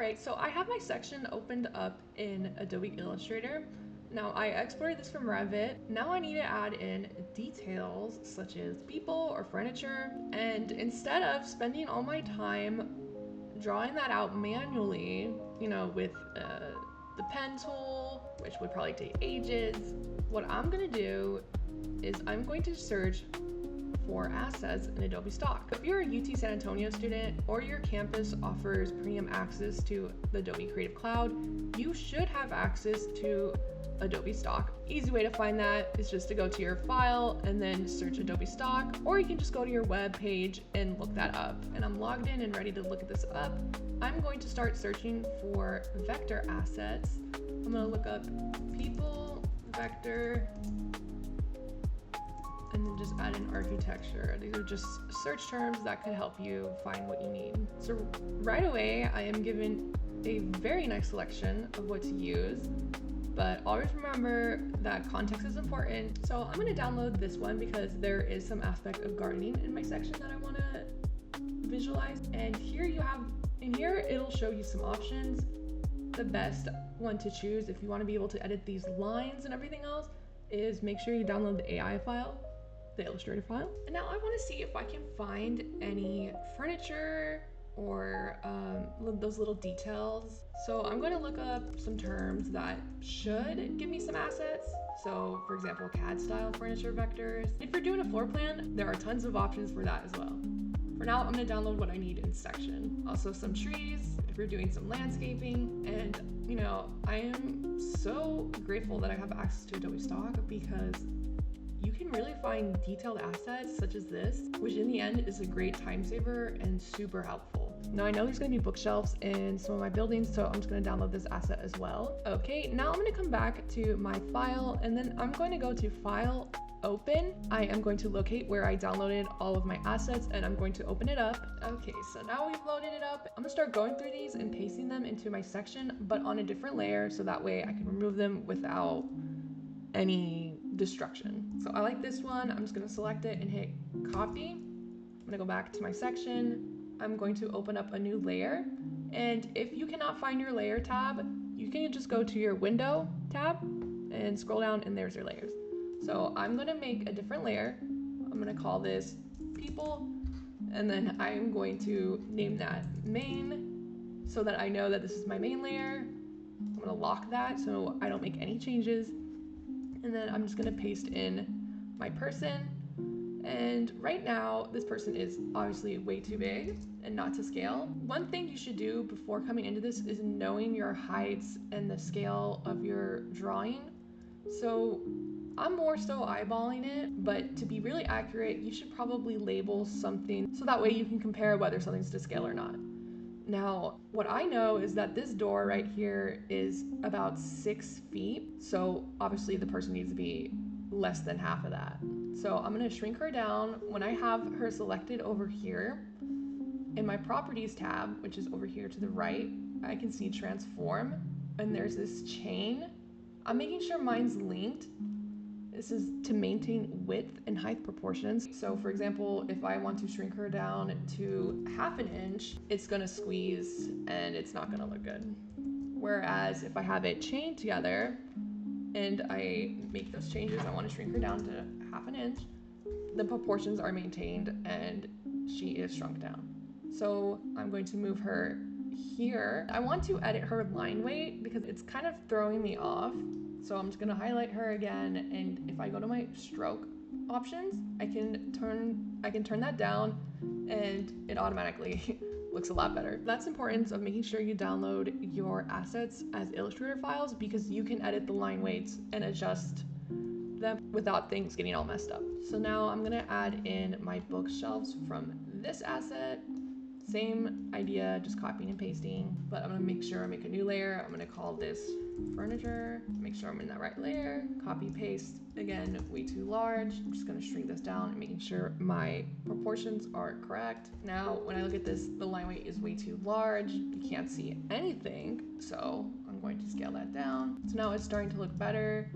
Alright, so I have my section opened up in Adobe Illustrator. Now I exported this from Revit. Now I need to add in details such as people or furniture. And instead of spending all my time drawing that out manually, with the pen tool, which would probably take ages, what I'm gonna do is I'm going to search for assets in Adobe Stock. If you're a UT San Antonio student or your campus offers premium access to the Adobe Creative Cloud, you should have access to Adobe Stock. Easy way to find that is just to go to your file and then search Adobe Stock, or you can just go to your web page and look that up. And I'm logged in and ready to look at this up. I'm going to start searching for vector assets. I'm gonna look up people, vector, and then just add in architecture. These are just search terms that can help you find what you need. So right away, I am given a very nice selection of what to use, but always remember that context is important. So I'm gonna download this one because there is some aspect of gardening in my section that I wanna visualize. And here it'll show you some options. The best one to choose if you wanna be able to edit these lines and everything else is make sure you download the AI file, the Illustrator file. And now I want to see if I can find any furniture or those little details. So I'm going to look up some terms that should give me some assets. So for example, CAD style furniture vectors. If you're doing a floor plan, there are tons of options for that as well. For now, I'm going to download what I need in section. Also some trees, if you're doing some landscaping. And I am so grateful that I have access to Adobe Stock because you can really find detailed assets such as this, which in the end is a great time saver and super helpful. Now I know there's gonna be bookshelves in some of my buildings, so I'm just gonna download this asset as well. Okay, now I'm gonna come back to my file and then I'm going to go to File, Open. I am going to locate where I downloaded all of my assets and I'm going to open it up. Okay, so now we've loaded it up. I'm gonna start going through these and pasting them into my section, but on a different layer so that way I can remove them without any destruction. So I like this one. I'm just gonna select it and hit copy. I'm gonna go back to my section. I'm going to open up a new layer. And if you cannot find your layer tab, you can just go to your window tab and scroll down and there's your layers. So I'm gonna make a different layer. I'm gonna call this people, and then I'm going to name that main so that I know that this is my main layer. I'm gonna lock that so I don't make any changes. And then I'm just gonna paste in my person. And right now, this person is obviously way too big and not to scale. One thing you should do before coming into this is knowing your heights and the scale of your drawing. So I'm more so eyeballing it, but to be really accurate, you should probably label something so that way you can compare whether something's to scale or not. Now, what I know is that this door right here is about 6 feet. So obviously the person needs to be less than half of that. So I'm gonna shrink her down. When I have her selected over here, in my properties tab, which is over here to the right, I can see transform, and there's this chain. I'm making sure mine's linked. This is to maintain width and height proportions. So for example, if I want to shrink her down to 1/2 inch, it's gonna squeeze and it's not gonna look good. Whereas if I have it chained together and I make those changes, I wanna shrink her down to 1/2 inch, the proportions are maintained and she is shrunk down. So I'm going to move her here. I want to edit her line weight because it's kind of throwing me off. So I'm just gonna highlight her again, and if I go to my stroke options, I can turn that down and it automatically looks a lot better. That's the importance of making sure you download your assets as Illustrator files because you can edit the line weights and adjust them without things getting all messed up. So now I'm gonna add in my bookshelves from this asset. Same idea, just copying and pasting, but I'm gonna make sure I make a new layer. I'm gonna call this furniture, make sure I'm in that right layer, copy, paste. Again, way too large. I'm just gonna shrink this down and making sure my proportions are correct. Now, when I look at this, the line weight is way too large. You can't see anything, so I'm going to scale that down. So now it's starting to look better.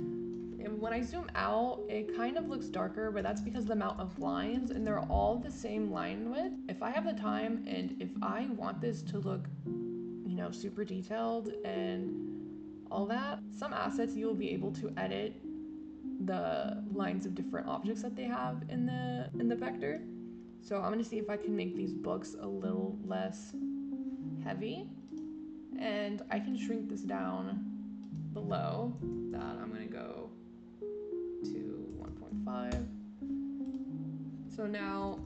And when I zoom out, it kind of looks darker, but that's because of the amount of lines and they're all the same line width. If I have the time and if I want this to look, super detailed and all that. Some assets you will be able to edit the lines of different objects that they have in the vector. So I'm gonna see if I can make these books a little less heavy, and I can shrink this down below that. I'm gonna go to 1.5. So now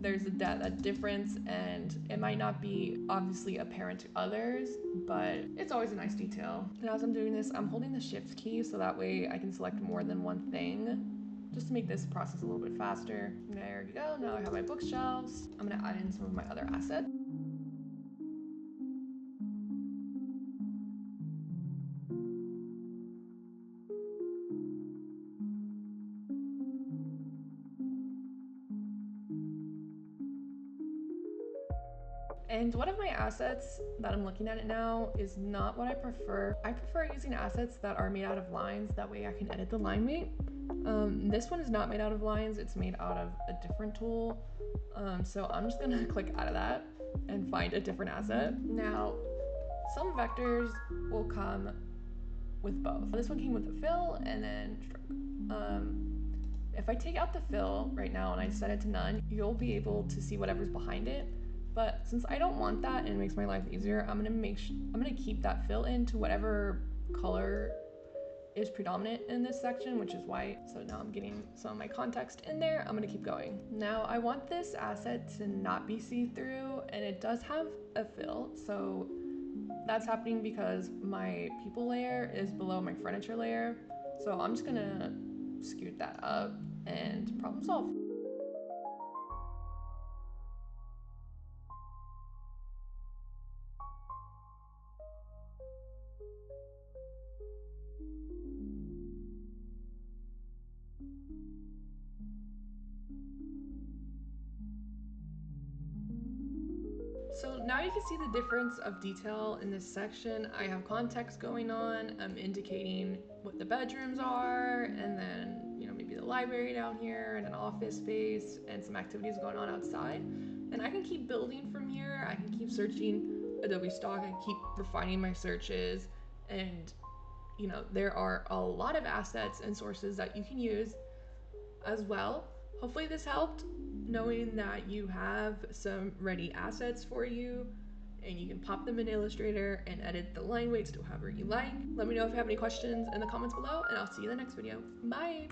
there's a difference, and it might not be obviously apparent to others, but it's always a nice detail. And as I'm doing this, I'm holding the shift key so that way I can select more than one thing, just to make this process a little bit faster. There you go, now I have my bookshelves. I'm gonna add in some of my other assets. And one of my assets that I'm looking at it now is not what I prefer. I prefer using assets that are made out of lines, that way I can edit the line weight. This one is not made out of lines, it's made out of a different tool. So I'm just gonna click out of that and find a different asset. Now, some vectors will come with both. This one came with a fill and then stroke. If I take out the fill right now and I set it to none, you'll be able to see whatever's behind it. But since I don't want that and it makes my life easier, I'm gonna keep that fill into whatever color is predominant in this section, which is white. So now I'm getting some of my context in there. I'm gonna keep going. Now I want this asset to not be see-through, and it does have a fill. So that's happening because my people layer is below my furniture layer. So I'm just gonna scoot that up and problem solve. So now you can see the difference of detail in this section. I have context going on. I'm indicating what the bedrooms are, and then, maybe the library down here and an office space and some activities going on outside. And I can keep building from here. I can keep searching Adobe Stock. I keep refining my searches, and there are a lot of assets and sources that you can use as well. Hopefully this helped, knowing that you have some ready assets for you and you can pop them in Illustrator and edit the line weights to however you like. Let me know if you have any questions in the comments below, and I'll see you in the next video. Bye!